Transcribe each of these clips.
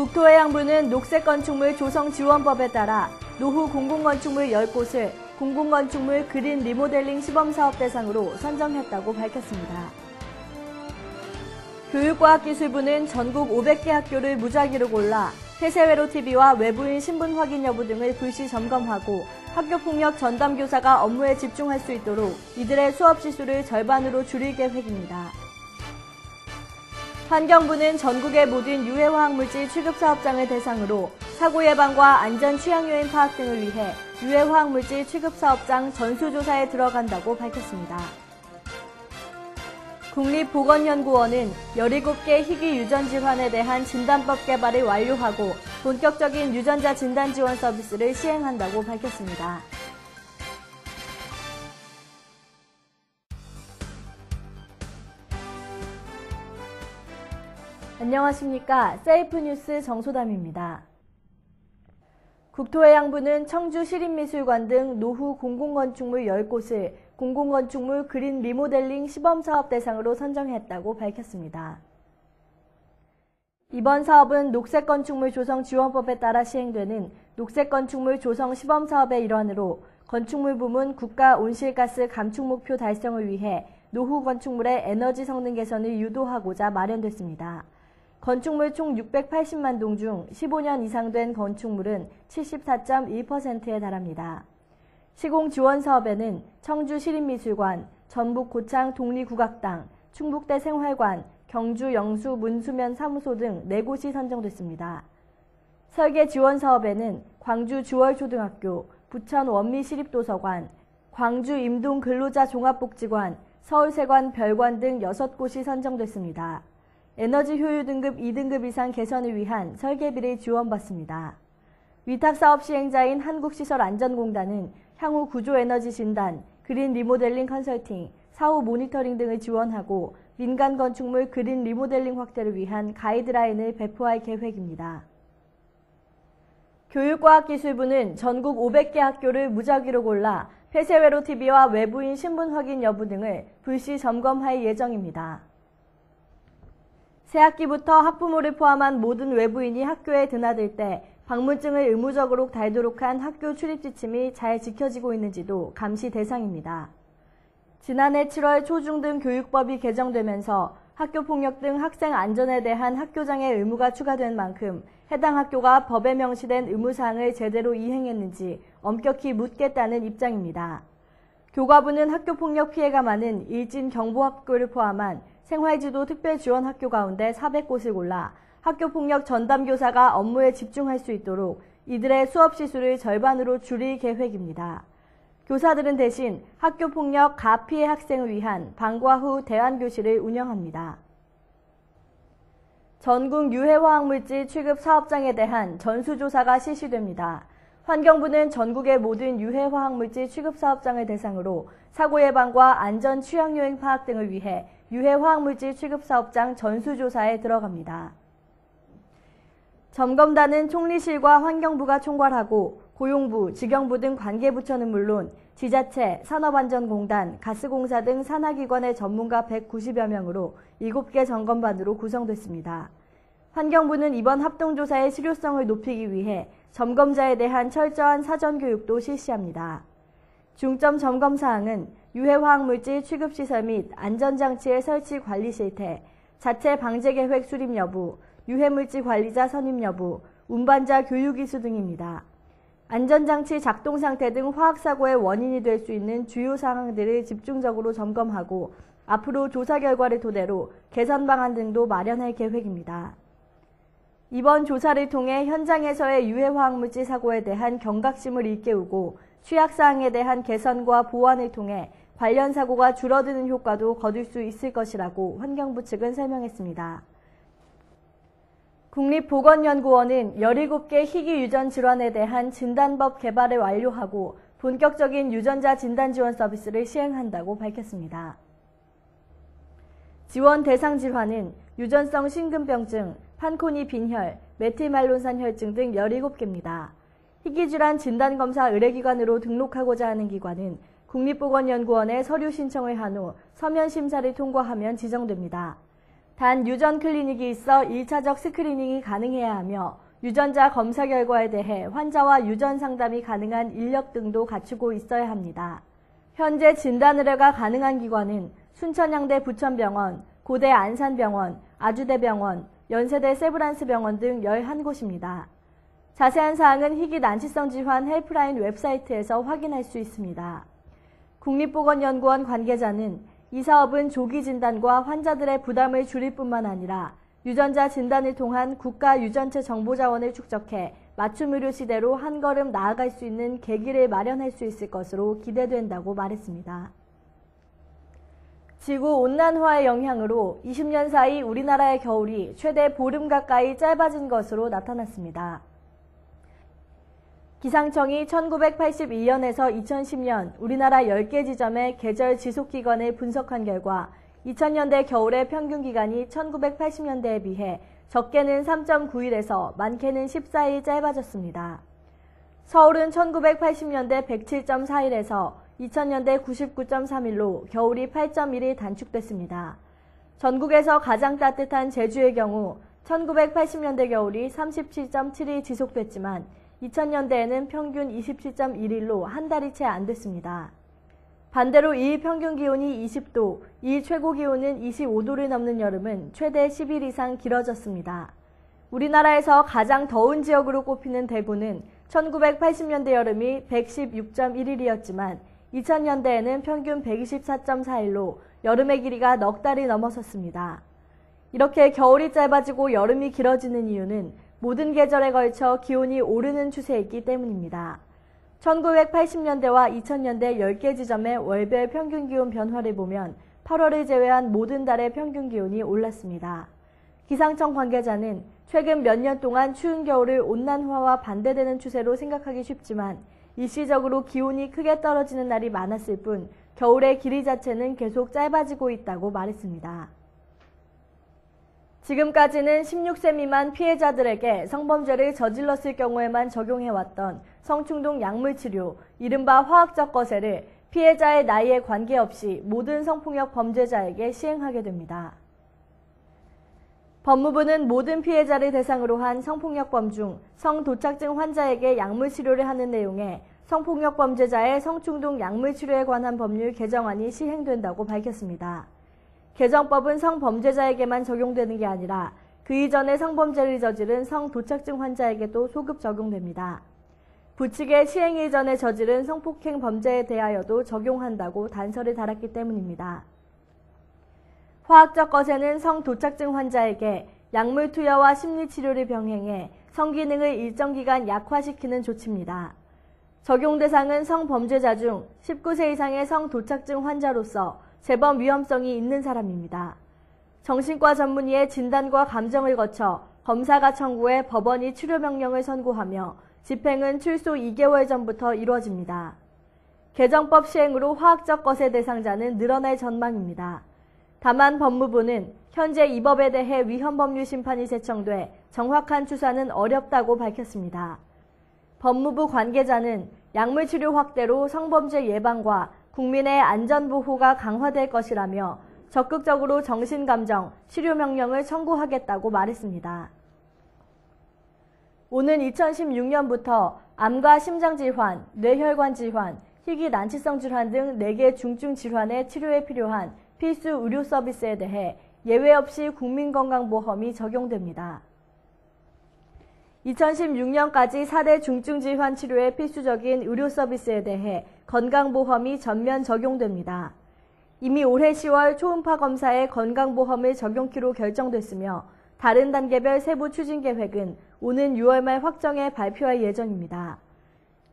국토해양부는 녹색건축물 조성지원법에 따라 노후 공공건축물 10곳을 공공건축물 그린 리모델링 시범사업 대상으로 선정했다고 밝혔습니다. 교육과학기술부는 전국 500개 학교를 무작위로 골라 폐쇄회로 TV와 외부인 신분 확인 여부 등을 불시 점검하고 학교폭력 전담교사가 업무에 집중할 수 있도록 이들의 수업 시수를 절반으로 줄일 계획입니다. 환경부는 전국의 모든 유해화학물질 취급사업장을 대상으로 사고 예방과 안전 취약 요인 파악 등을 위해 유해화학물질 취급사업장 전수조사에 들어간다고 밝혔습니다. 국립보건연구원은 17개 희귀 유전 질환에 대한 진단법 개발을 완료하고 본격적인 유전자 진단 지원 서비스를 시행한다고 밝혔습니다. 안녕하십니까. 세이프뉴스 정소담입니다. 국토해양부는 청주 시립미술관 등 노후 공공건축물 10곳을 공공건축물 그린 리모델링 시범사업 대상으로 선정했다고 밝혔습니다. 이번 사업은 녹색건축물 조성지원법에 따라 시행되는 녹색건축물 조성 시범사업의 일환으로 건축물 부문 국가 온실가스 감축 목표 달성을 위해 노후 건축물의 에너지 성능 개선을 유도하고자 마련됐습니다. 건축물 총 680만 동 중 15년 이상 된 건축물은 74.1%에 달합니다. 시공 지원 사업에는 청주 시립미술관, 전북 고창 독리국악당, 충북대 생활관, 경주 영수 문수면 사무소 등 4곳이 선정됐습니다. 설계 지원 사업에는 광주 주월초등학교, 부천 원미시립도서관, 광주 임동 근로자 종합복지관, 서울세관 별관 등 6곳이 선정됐습니다. 에너지 효율 등급 2등급 이상 개선을 위한 설계비를 지원받습니다. 위탁사업 시행자인 한국시설안전공단은 향후 구조에너지 진단, 그린 리모델링 컨설팅, 사후 모니터링 등을 지원하고 민간 건축물 그린 리모델링 확대를 위한 가이드라인을 배포할 계획입니다. 교육과학기술부는 전국 500개 학교를 무작위로 골라 폐쇄회로 TV와 외부인 신분 확인 여부 등을 불시 점검할 예정입니다. 새학기부터 학부모를 포함한 모든 외부인이 학교에 드나들 때 방문증을 의무적으로 달도록 한 학교 출입 지침이 잘 지켜지고 있는지도 감시 대상입니다. 지난해 7월 초중등 교육법이 개정되면서 학교폭력 등 학생 안전에 대한 학교장의 의무가 추가된 만큼 해당 학교가 법에 명시된 의무사항을 제대로 이행했는지 엄격히 묻겠다는 입장입니다. 교과부는 학교폭력 피해가 많은 일진 경보학교를 포함한 생활지도 특별지원학교 가운데 400곳을 골라 학교폭력 전담교사가 업무에 집중할 수 있도록 이들의 수업 시수를 절반으로 줄일 계획입니다. 교사들은 대신 학교폭력 가피해 학생을 위한 방과 후 대안교실을 운영합니다. 전국 유해화학물질 취급 사업장에 대한 전수조사가 실시됩니다. 환경부는 전국의 모든 유해화학물질 취급 사업장을 대상으로 사고 예방과 안전 취약 요인 파악 등을 위해 유해화학물질 취급사업장 전수조사에 들어갑니다. 점검단은 총리실과 환경부가 총괄하고 고용부, 직영부 등 관계부처는 물론 지자체, 산업안전공단, 가스공사 등 산하기관의 전문가 190여 명으로 7개 점검반으로 구성됐습니다. 환경부는 이번 합동조사의 실효성을 높이기 위해 점검자에 대한 철저한 사전교육도 실시합니다. 중점 점검사항은 유해화학물질 취급시설 및 안전장치의 설치 관리 실태, 자체 방제계획 수립 여부, 유해물질 관리자 선임 여부, 운반자 교육 이수 등입니다. 안전장치 작동 상태 등 화학사고의 원인이 될 수 있는 주요 사항들을 집중적으로 점검하고 앞으로 조사 결과를 토대로 개선 방안 등도 마련할 계획입니다. 이번 조사를 통해 현장에서의 유해화학물질 사고에 대한 경각심을 일깨우고 취약사항에 대한 개선과 보완을 통해 관련 사고가 줄어드는 효과도 거둘 수 있을 것이라고 환경부 측은 설명했습니다. 국립보건연구원은 17개 희귀 유전 질환에 대한 진단법 개발을 완료하고 본격적인 유전자 진단 지원 서비스를 시행한다고 밝혔습니다. 지원 대상 질환은 유전성 심근병증, 판코니 빈혈, 메틸말론산 혈증 등 17개입니다. 희귀질환 진단검사 의뢰기관으로 등록하고자 하는 기관은 국립보건연구원에 서류 신청을 한 후 서면 심사를 통과하면 지정됩니다. 단 유전 클리닉이 있어 1차적 스크리닝이 가능해야 하며 유전자 검사 결과에 대해 환자와 유전 상담이 가능한 인력 등도 갖추고 있어야 합니다. 현재 진단 의뢰가 가능한 기관은 순천향대 부천병원, 고대 안산병원, 아주대병원, 연세대 세브란스병원 등 11곳입니다. 자세한 사항은 희귀 난치성 질환 헬프라인 웹사이트에서 확인할 수 있습니다. 국립보건연구원 관계자는 이 사업은 조기 진단과 환자들의 부담을 줄일 뿐만 아니라 유전자 진단을 통한 국가 유전체 정보 자원을 축적해 맞춤 의료 시대로 한 걸음 나아갈 수 있는 계기를 마련할 수 있을 것으로 기대된다고 말했습니다. 지구 온난화의 영향으로 20년 사이 우리나라의 겨울이 최대 보름 가까이 짧아진 것으로 나타났습니다. 기상청이 1982년에서 2010년 우리나라 10개 지점의 계절 지속기간을 분석한 결과 2000년대 겨울의 평균 기간이 1980년대에 비해 적게는 3.9일에서 많게는 14일 짧아졌습니다. 서울은 1980년대 107.4일에서 2000년대 99.3일로 겨울이 8.1일 단축됐습니다. 전국에서 가장 따뜻한 제주의 경우 1980년대 겨울이 37.7일 지속됐지만 2000년대에는 평균 27.1일로 한 달이 채 안 됐습니다. 반대로 일 평균 기온이 20도, 일 최고 기온은 25도를 넘는 여름은 최대 10일 이상 길어졌습니다. 우리나라에서 가장 더운 지역으로 꼽히는 대구는 1980년대 여름이 116.1일이었지만 2000년대에는 평균 124.4일로 여름의 길이가 넉 달이 넘어섰습니다. 이렇게 겨울이 짧아지고 여름이 길어지는 이유는 모든 계절에 걸쳐 기온이 오르는 추세이기 때문입니다. 1980년대와 2000년대 10개 지점의 월별 평균 기온 변화를 보면 8월을 제외한 모든 달의 평균 기온이 올랐습니다. 기상청 관계자는 최근 몇 년 동안 추운 겨울을 온난화와 반대되는 추세로 생각하기 쉽지만 일시적으로 기온이 크게 떨어지는 날이 많았을 뿐 겨울의 길이 자체는 계속 짧아지고 있다고 말했습니다. 지금까지는 16세 미만 피해자들에게 성범죄를 저질렀을 경우에만 적용해왔던 성충동 약물치료, 이른바 화학적 거세를 피해자의 나이에 관계없이 모든 성폭력 범죄자에게 시행하게 됩니다. 법무부는 모든 피해자를 대상으로 한 성폭력범 중 성도착증 환자에게 약물치료를 하는 내용의 성폭력 범죄자의 성충동 약물치료에 관한 법률 개정안이 시행된다고 밝혔습니다. 개정법은 성범죄자에게만 적용되는 게 아니라 그 이전에 성범죄를 저지른 성도착증 환자에게도 소급 적용됩니다. 부칙의 시행일 전에 저지른 성폭행 범죄에 대하여도 적용한다고 단서를 달았기 때문입니다. 화학적 거세는 성도착증 환자에게 약물 투여와 심리치료를 병행해 성기능을 일정 기간 약화시키는 조치입니다. 적용 대상은 성범죄자 중 19세 이상의 성도착증 환자로서 재범 위험성이 있는 사람입니다. 정신과 전문의의 진단과 감정을 거쳐 검사가 청구해 법원이 치료 명령을 선고하며 집행은 출소 2개월 전부터 이루어집니다. 개정법 시행으로 화학적 거세 대상자는 늘어날 전망입니다. 다만 법무부는 현재 이 법에 대해 위헌법률 심판이 제청돼 정확한 추사는 어렵다고 밝혔습니다. 법무부 관계자는 약물치료 확대로 성범죄 예방과 국민의 안전보호가 강화될 것이라며 적극적으로 정신감정, 치료명령을 청구하겠다고 말했습니다. 오는 2016년부터 암과 심장질환, 뇌혈관 질환, 희귀 난치성 질환 등 4개 중증 질환의 치료에 필요한 필수 의료 서비스에 대해 예외 없이 국민건강보험이 적용됩니다. 2016년까지 4대 중증 질환 치료에 필수적인 의료 서비스에 대해 건강보험이 전면 적용됩니다. 이미 올해 10월 초음파 검사에 건강보험을 적용키로 결정됐으며 다른 단계별 세부 추진 계획은 오는 6월 말 확정해 발표할 예정입니다.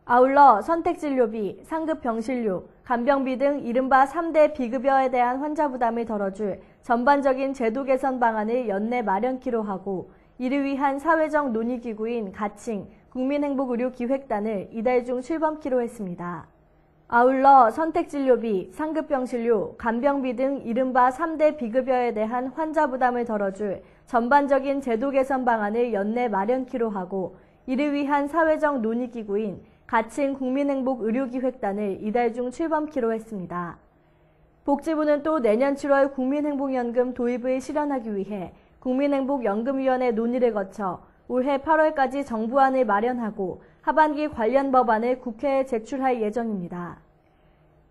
아울러 선택진료비, 상급병실료, 간병비 등 이른바 3대 비급여에 대한 환자 부담을 덜어줄 전반적인 제도 개선 방안을 연내 마련키로 하고 이를 위한 사회적 논의기구인 가칭 국민행복의료기획단을 이달 중 출범키로 했습니다. 아울러 선택진료비, 상급병실료, 간병비 등 이른바 3대 비급여에 대한 환자 부담을 덜어줄 전반적인 제도 개선 방안을 연내 마련키로 하고 이를 위한 사회적 논의기구인 가칭 국민행복의료기획단을 이달 중 출범키로 했습니다. 복지부는 또 내년 7월 국민행복연금 도입을 실현하기 위해 국민행복연금위원회 논의를 거쳐 올해 8월까지 정부안을 마련하고 하반기 관련 법안을 국회에 제출할 예정입니다.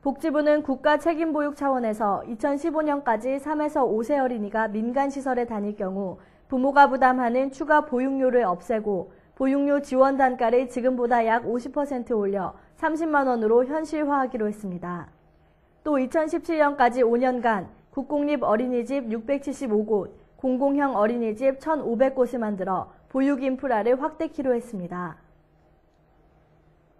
복지부는 국가 책임보육 차원에서 2015년까지 3에서 5세 어린이가 민간시설에 다닐 경우 부모가 부담하는 추가 보육료를 없애고 보육료 지원 단가를 지금보다 약 50% 올려 30만 원으로 현실화하기로 했습니다. 또 2017년까지 5년간 국공립 어린이집 675곳, 공공형 어린이집 1,500곳을 만들어 보육 인프라를 확대키로 했습니다.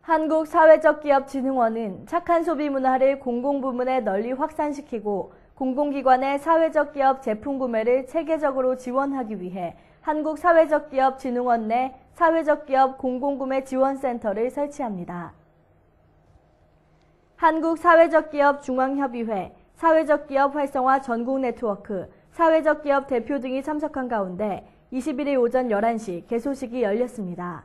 한국사회적기업진흥원은 착한 소비 문화를 공공부문에 널리 확산시키고 공공기관의 사회적 기업 제품 구매를 체계적으로 지원하기 위해 한국사회적기업진흥원 내 사회적기업 공공구매 지원센터를 설치합니다. 한국사회적기업 중앙협의회, 사회적기업 활성화 전국 네트워크, 사회적기업 대표 등이 참석한 가운데 21일 오전 11시 개소식이 열렸습니다.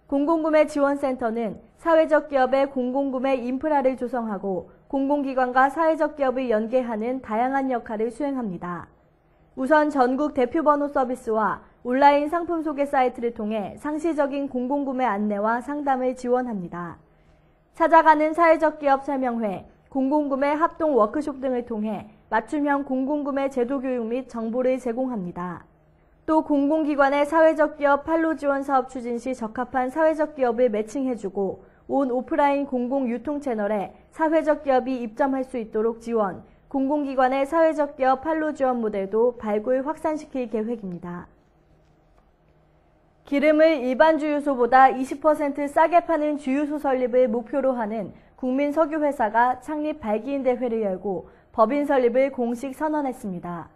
공공구매 지원센터는 사회적 기업의 공공구매 인프라를 조성하고 공공기관과 사회적 기업을 연계하는 다양한 역할을 수행합니다. 우선 전국 대표번호 서비스와 온라인 상품 소개 사이트를 통해 상시적인 공공구매 안내와 상담을 지원합니다. 찾아가는 사회적 기업 설명회, 공공구매 합동 워크숍 등을 통해 맞춤형 공공구매 제도 교육 및 정보를 제공합니다. 또 공공기관의 사회적 기업 판로 지원 사업 추진 시 적합한 사회적 기업을 매칭해주고 온 오프라인 공공 유통 채널에 사회적 기업이 입점할 수 있도록 지원, 공공기관의 사회적 기업 판로 지원 모델도 발굴 확산시킬 계획입니다. 기름을 일반 주유소보다 20% 싸게 파는 주유소 설립을 목표로 하는 국민석유회사가 창립 발기인 대회를 열고 법인 설립을 공식 선언했습니다.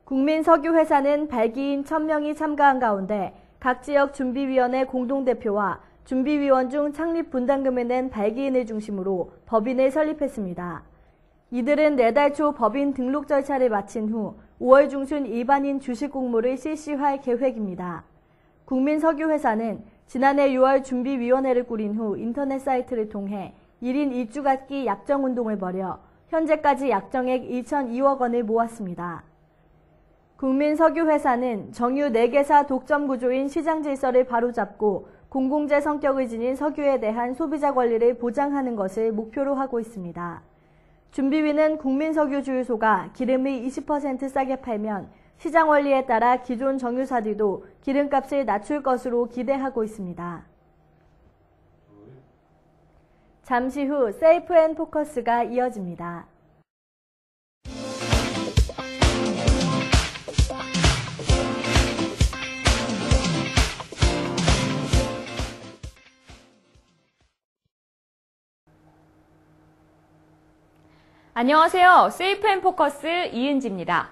국민석유회사는 발기인 1,000명이 참가한 가운데 각 지역 준비위원회 공동대표와 준비위원 중 창립 분담금을 낸 발기인을 중심으로 법인을 설립했습니다. 이들은 4달 초 법인 등록 절차를 마친 후 5월 중순 일반인 주식 공모를 실시할 계획입니다. 국민석유회사는 지난해 6월 준비위원회를 꾸린 후 인터넷 사이트를 통해 1인 1주갖기 약정운동을 벌여 현재까지 약정액 1,002억 원을 모았습니다. 국민석유회사는 정유 4개사 독점 구조인 시장 질서를 바로잡고 공공재 성격을 지닌 석유에 대한 소비자 권리를 보장하는 것을 목표로 하고 있습니다. 준비위는 국민석유 주유소가 기름을 20% 싸게 팔면 시장 원리에 따라 기존 정유사들도 기름값을 낮출 것으로 기대하고 있습니다. 잠시 후 세이프 앤 포커스가 이어집니다. 안녕하세요. 세이프 앤 포커스 이은지입니다.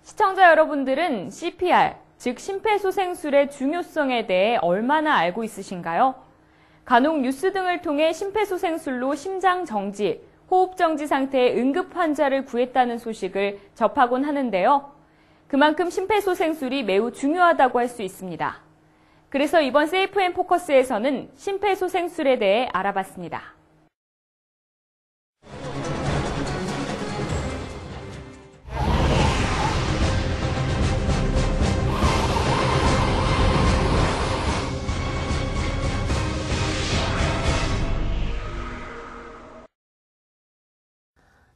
시청자 여러분들은 CPR, 즉 심폐소생술의 중요성에 대해 얼마나 알고 있으신가요? 간혹 뉴스 등을 통해 심폐소생술로 심장 정지, 호흡 정지 상태의 응급 환자를 구했다는 소식을 접하곤 하는데요. 그만큼 심폐소생술이 매우 중요하다고 할 수 있습니다. 그래서 이번 세이프 앤 포커스에서는 심폐소생술에 대해 알아봤습니다.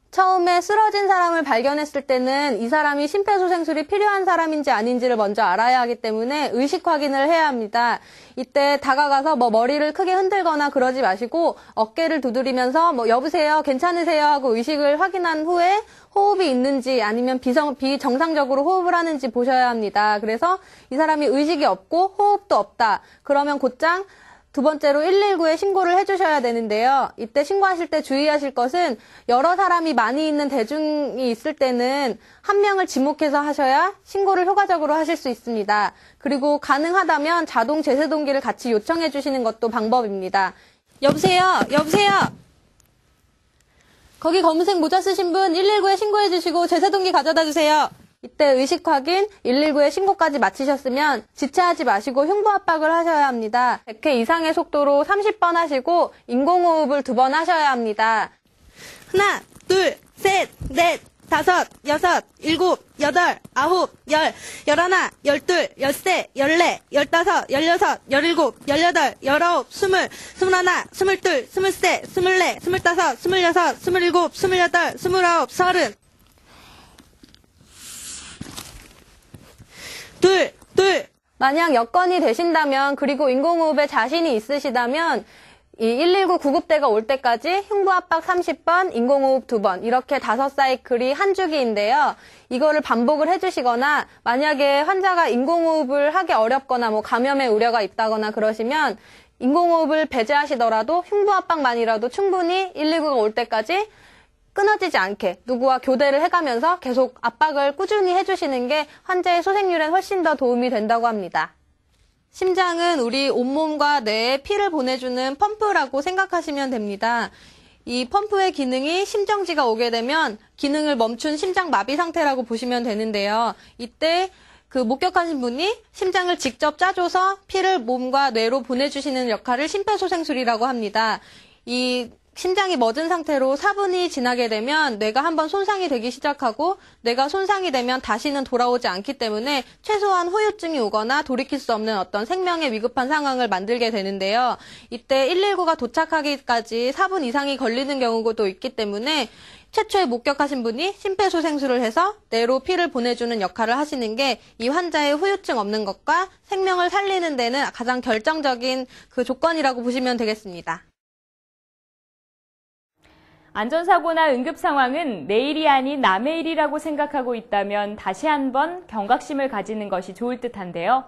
처음에 쓰러진 사람을 발견했을 때는 이 사람이 심폐소생술이 필요한 사람인지 아닌지를 먼저 알아야 하기 때문에 의식 확인을 해야 합니다. 이때 다가가서 머리를 크게 흔들거나 그러지 마시고 어깨를 두드리면서 여보세요, 괜찮으세요 하고 의식을 확인한 후에 호흡이 있는지 아니면 비정상적으로 호흡을 하는지 보셔야 합니다. 그래서 이 사람이 의식이 없고 호흡도 없다. 그러면 곧장 두 번째로 119에 신고를 해주셔야 되는데요. 이때 신고하실 때 주의하실 것은 여러 사람이 많이 있는 대중이 있을 때는 한 명을 지목해서 하셔야 신고를 효과적으로 하실 수 있습니다. 그리고 가능하다면 자동 제세동기를 같이 요청해 주시는 것도 방법입니다. 여보세요? 여보세요? 거기 검은색 모자 쓰신 분 119에 신고해 주시고 제세동기 가져다 주세요. 이때 의식 확인, 119에 신고까지 마치셨으면 지체하지 마시고 흉부 압박을 하셔야 합니다. 100회 이상의 속도로 30번 하시고 인공호흡을 2번 하셔야 합니다. 하나, 둘, 셋, 넷, 다섯, 여섯, 일곱, 여덟, 아홉, 열, 열하나, 열둘, 열세, 열네, 열다섯, 열여섯, 열일곱, 열여덟, 열아홉, 스물, 스물하나, 스물둘, 스물세, 스물네, 스물다섯, 스물여섯, 스물일곱, 스물여덟, 스물아홉, 서른. 둘. 만약 여건이 되신다면 그리고 인공호흡에 자신이 있으시다면 이 119 구급대가 올 때까지 흉부압박 30번, 인공호흡 2번 이렇게 5사이클이 한 주기인데요. 이거를 반복을 해주시거나 만약에 환자가 인공호흡을 하기 어렵거나 뭐 감염의 우려가 있다거나 그러시면 인공호흡을 배제하시더라도 흉부압박만이라도 충분히 119가 올 때까지 끊어지지 않게 누구와 교대를 해가면서 계속 압박을 꾸준히 해주시는 게 환자의 소생률엔 훨씬 더 도움이 된다고 합니다. 심장은 우리 온몸과 뇌에 피를 보내주는 펌프라고 생각하시면 됩니다. 이 펌프의 기능이 심정지가 오게 되면 기능을 멈춘 심장 마비 상태라고 보시면 되는데요. 이때 그 목격하신 분이 심장을 직접 짜줘서 피를 몸과 뇌로 보내주시는 역할을 심폐소생술이라고 합니다. 이 심장이 멎은 상태로 4분이 지나게 되면 뇌가 한번 손상이 되기 시작하고 뇌가 손상이 되면 다시는 돌아오지 않기 때문에 최소한 후유증이 오거나 돌이킬 수 없는 어떤 생명에 위급한 상황을 만들게 되는데요. 이때 119가 도착하기까지 4분 이상이 걸리는 경우도 있기 때문에 최초에 목격하신 분이 심폐소생술을 해서 뇌로 피를 보내주는 역할을 하시는 게 이 환자의 후유증 없는 것과 생명을 살리는 데는 가장 결정적인 그 조건이라고 보시면 되겠습니다. 안전사고나 응급상황은 내일이 아닌 남의 일이라고 생각하고 있다면 다시 한번 경각심을 가지는 것이 좋을 듯한데요.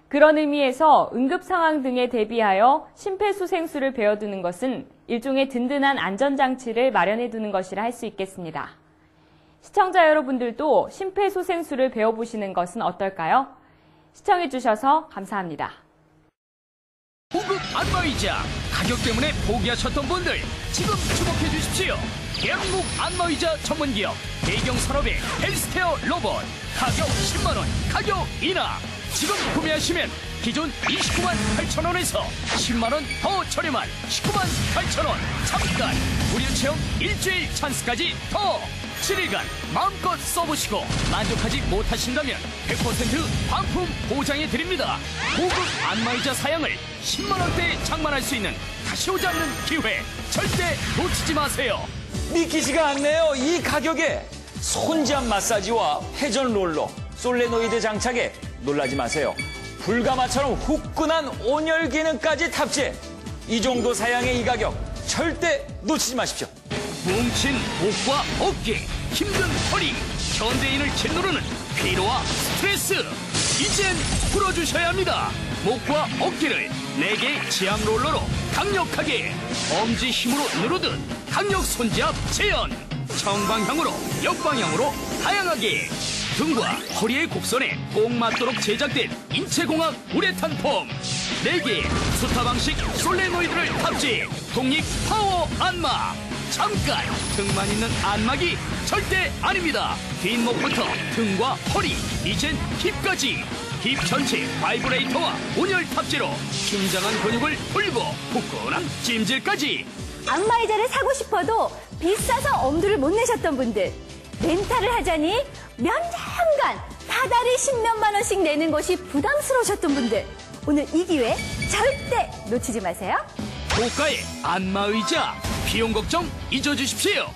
그런 의미에서 응급상황 등에 대비하여 심폐소생술을 배워두는 것은 일종의 든든한 안전장치를 마련해두는 것이라 할 수 있겠습니다. 시청자 여러분들도 심폐소생술을 배워보시는 것은 어떨까요? 시청해주셔서 감사합니다. 고급 안마의자 가격 때문에 포기하셨던 분들 지금 주목해 주십시오. 대한민국 안마의자 전문기업 대경산업의 헬스케어 로봇 가격 10만원 가격 인하. 지금 구매하시면 기존 29만 8천원에서 10만원 더 저렴한 19만 8천원 잠깐 무료 체험 일주일 찬스까지 더 7일간 마음껏 써보시고 만족하지 못하신다면 100% 반품 보장해드립니다. 고급 안마의자 사양을 10만원대에 장만할 수 있는 다시 오지 않는 기회 절대 놓치지 마세요. 믿기지가 않네요. 이 가격에 손잡 마사지와 회전 롤러, 솔레노이드 장착에 놀라지 마세요. 불가마처럼 후끈한 온열 기능까지 탑재. 이 정도 사양의 이 가격 절대 놓치지 마십시오. 뭉친 목과 어깨, 힘든 허리, 현대인을 짓누르는 피로와 스트레스 이젠 풀어주셔야 합니다. 목과 어깨를 4개의 지압 롤러로 강력하게 엄지 힘으로 누르듯 강력 손잡 재현 정방향으로 역방향으로 다양하게 등과 허리의 곡선에 꼭 맞도록 제작된 인체공학 우레탄 폼 4개의 수타 방식 솔레노이드를 탑재 독립 파워 안마. 잠깐 등만 있는 안마기 절대 아닙니다. 뒷목부터 등과 허리 이젠 힙까지 힙 전체 바이브레이터와 온열 탑재로 긴장한 근육을 풀고 후끈한 찜질까지. 안마의자를 사고 싶어도 비싸서 엄두를 못 내셨던 분들, 렌탈을 하자니 몇 년간 다달이 10몇만 원씩 내는 것이 부담스러우셨던 분들, 오늘 이 기회 절대 놓치지 마세요. 고가의 안마의자 비용 걱정 잊어주십시오.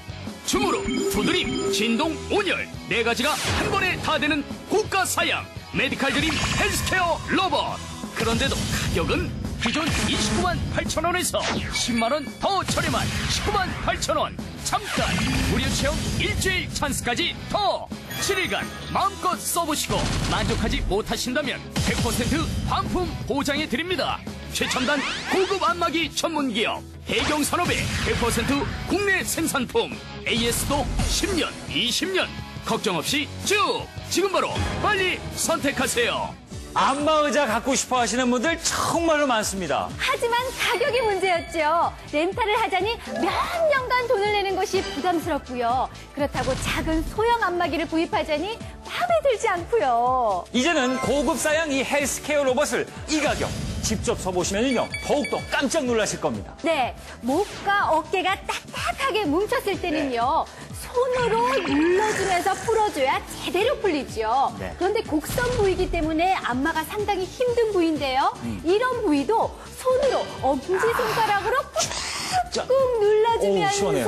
줌으로 두드림, 진동, 온열 4가지가 한 번에 다 되는 고가 사양 메디칼 드림 헬스케어 로봇. 그런데도 가격은 기존 29만 8천원에서 10만원 더 저렴한 19만 8천원 잠깐 무료 체험 일주일 찬스까지 더 7일간 마음껏 써보시고 만족하지 못하신다면 100% 반품 보장해드립니다. 최첨단 고급 안마기 전문기업 대경산업의 100% 국내 생산품 AS도 10년 20년 걱정 없이 쭉 지금 바로 빨리 선택하세요. 안마의자 갖고 싶어 하시는 분들 정말로 많습니다. 하지만 가격이 문제였죠. 렌탈을 하자니 몇 년간 돈을 내는 것이 부담스럽고요. 그렇다고 작은 소형 안마기를 구입하자니 마음에 들지 않고요. 이제는 고급 사양 이 헬스케어 로봇을 이 가격 직접 써보시면요 더욱더 깜짝 놀라실 겁니다. 네, 목과 어깨가 딱딱 빡빡하게 뭉쳤을 때는요. 손으로 눌러주면서 풀어줘야 제대로 풀리죠. 네. 그런데 곡선 부위이기 때문에 안마가 상당히 힘든 부위인데요. 이런 부위도 손으로 엄지손가락으로 꾹꾹 눌러주면서 시원해요.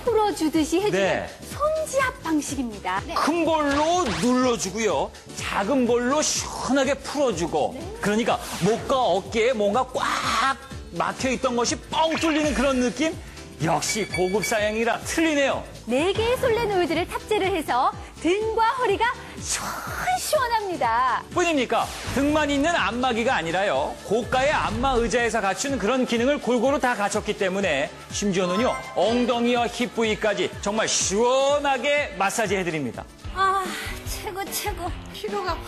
풀어주듯이 해주는 네. 손지압 방식입니다. 네. 큰 볼로 눌러주고요. 작은 볼로 시원하게 풀어주고. 그러니까 목과 어깨에 뭔가 꽉 막혀있던 것이 뻥 뚫리는 그런 느낌? 역시 고급 사양이라 틀리네요. 4개의 솔레노이드를 탑재를 해서 등과 허리가 시원시원합니다. 뿐입니까? 등만 있는 안마기가 아니라요. 고가의 안마 의자에서 갖춘 그런 기능을 골고루 다 갖췄기 때문에 심지어는요. 엉덩이와 힙 부위까지 정말 시원하게 마사지 해드립니다. 아, 최고. 피로가 확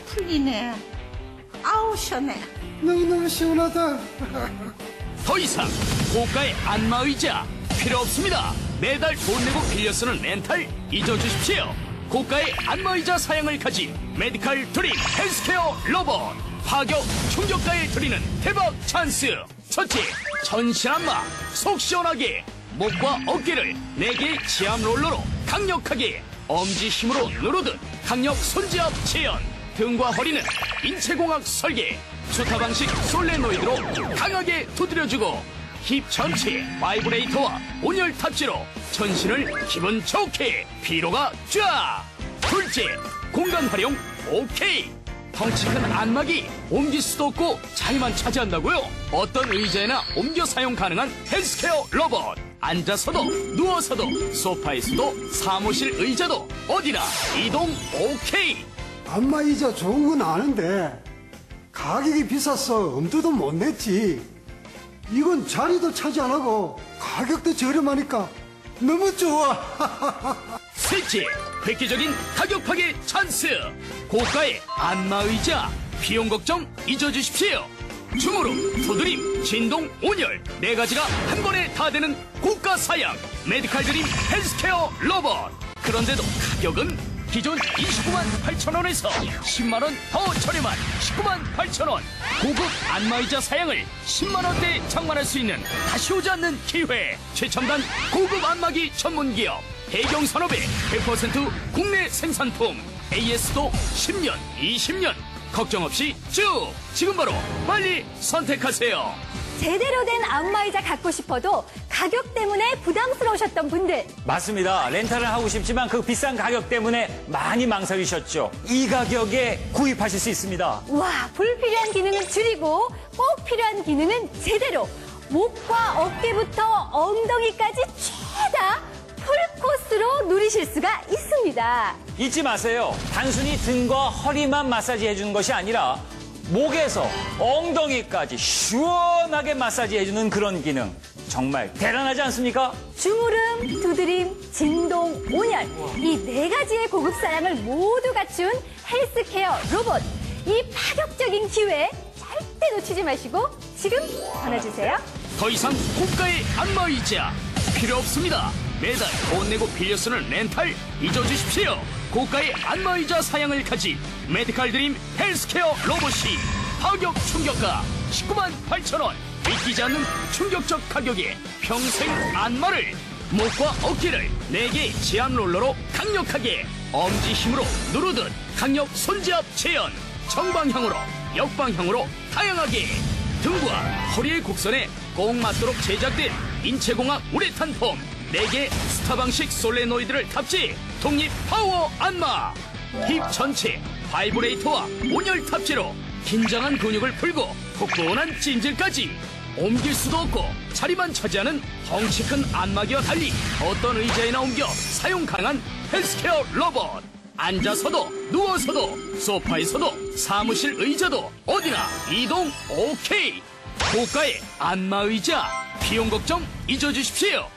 풀리네. 아우, 시원해. 너무너무 시원하다. 더 이상 고가의 안마의자 필요 없습니다. 매달 돈 내고 빌려 쓰는 렌탈 잊어주십시오. 고가의 안마의자 사양을 가진 메디칼 드림 헬스케어 로봇. 파격 충격가에 드리는 대박 찬스. 첫째, 전신 안마 속 시원하게. 목과 어깨를 4개의 지압 롤러로 강력하게 엄지 힘으로 누르듯 강력 손지압 재현. 등과 허리는 인체공학 설계. 수타 방식 솔레노이드로 강하게 두드려주고 힙 전체 바이브레이터와 온열 탑재로 전신을 기분 좋게 피로가 쫙. 둘째, 공간 활용 오케이. 덩치 큰 안마기 옮길 수도 없고 자리만 차지한다고요? 어떤 의자에나 옮겨 사용 가능한 헬스케어 로봇. 앉아서도 누워서도 소파에서도 사무실 의자도 어디나 이동 오케이. 안마의자 좋은 건 아는데 가격이 비싸서 엄두도 못 냈지. 이건 자리도 차지 안 하고 가격도 저렴하니까 너무 좋아. 셋째, 획기적인 가격 파괴 찬스. 고가의 안마의자 비용 걱정 잊어주십시오. 줌으로 두드림, 진동, 온열 4가지가 한 번에 다 되는 고가 사양 메디칼 드림 헬스케어 로봇. 그런데도 가격은 기존 29만 8천 원에서 10만 원 더 저렴한 19만 8천 원. 고급 안마의자 사양을 10만 원대에 장만할 수 있는 다시 오지 않는 기회. 최첨단 고급 안마기 전문 기업 해경산업의 100% 국내 생산품. AS도 10년, 20년 걱정 없이 쭉. 지금 바로 빨리 선택하세요. 제대로 된 안마의자 갖고 싶어도 가격 때문에 부담스러우셨던 분들. 맞습니다. 렌탈을 하고 싶지만 그 비싼 가격 때문에 많이 망설이셨죠. 이 가격에 구입하실 수 있습니다. 와, 불필요한 기능은 줄이고 꼭 필요한 기능은 제대로. 목과 어깨부터 엉덩이까지 최다 풀코스로 누리실 수가 있습니다. 잊지 마세요. 단순히 등과 허리만 마사지 해주는 것이 아니라 목에서 엉덩이까지 시원하게 마사지 해주는 그런 기능. 정말 대단하지 않습니까? 주무름, 두드림, 진동, 온열. 이 4가지의 고급 사양을 모두 갖춘 헬스케어 로봇. 이 파격적인 기회 절대 놓치지 마시고 지금 전화주세요. 더 이상 고가의 안마의자 필요 없습니다. 매달 돈 내고 빌려 쓰는 렌탈 잊어주십시오. 고가의 안마의자 사양을 가진 메디칼 드림 헬스케어 로봇이 파격 충격가 19만 8천 원. 믿기지 않는 충격적 가격에 평생 안마를. 목과 어깨를 4개의 지압 롤러로 강력하게 엄지 힘으로 누르듯 강력 손지압 재현. 정방향으로 역방향으로 다양하게. 등과 허리의 곡선에 꼭 맞도록 제작된 인체공학 우레탄 폼 4개 스타 방식 솔레노이드를 탑재 독립 파워 안마. 힙 전체 바이브레이터와 온열 탑재로 긴장한 근육을 풀고 푹분한 찜질까지. 옮길 수도 없고 자리만 차지하는 덩치 큰 안마기와 달리 어떤 의자에나 옮겨 사용 가능한 헬스케어 로봇. 앉아서도 누워서도 소파에서도 사무실 의자도 어디나 이동 오케이. 고가의 안마의자 비용 걱정 잊어주십시오.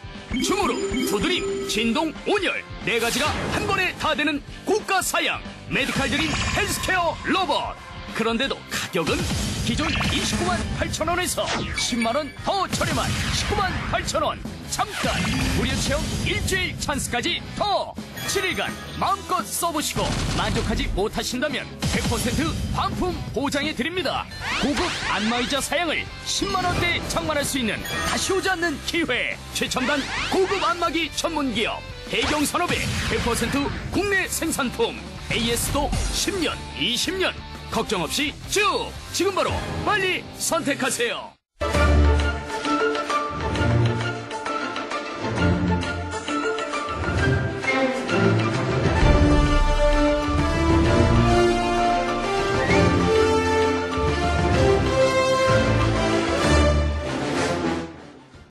줌으로 두드림, 진동, 온열 4가지가 한 번에 다 되는 고가 사양 메디칼 드림 헬스케어 로봇. 그런데도 가격은 기존 29만 8천 원에서 10만 원 더 저렴한 19만 8천 원. 잠깐 무료 체험 일주일 찬스까지 더 7일간 마음껏 써보시고 만족하지 못하신다면 100% 반품 보장해 드립니다. 고급 안마의자 사양을 10만원대에 장만할 수 있는 다시 오지 않는 기회. 최첨단 고급 안마기 전문기업 해경산업의 100% 국내 생산품 AS도 10년 20년 걱정 없이 쭉 지금 바로 빨리 선택하세요.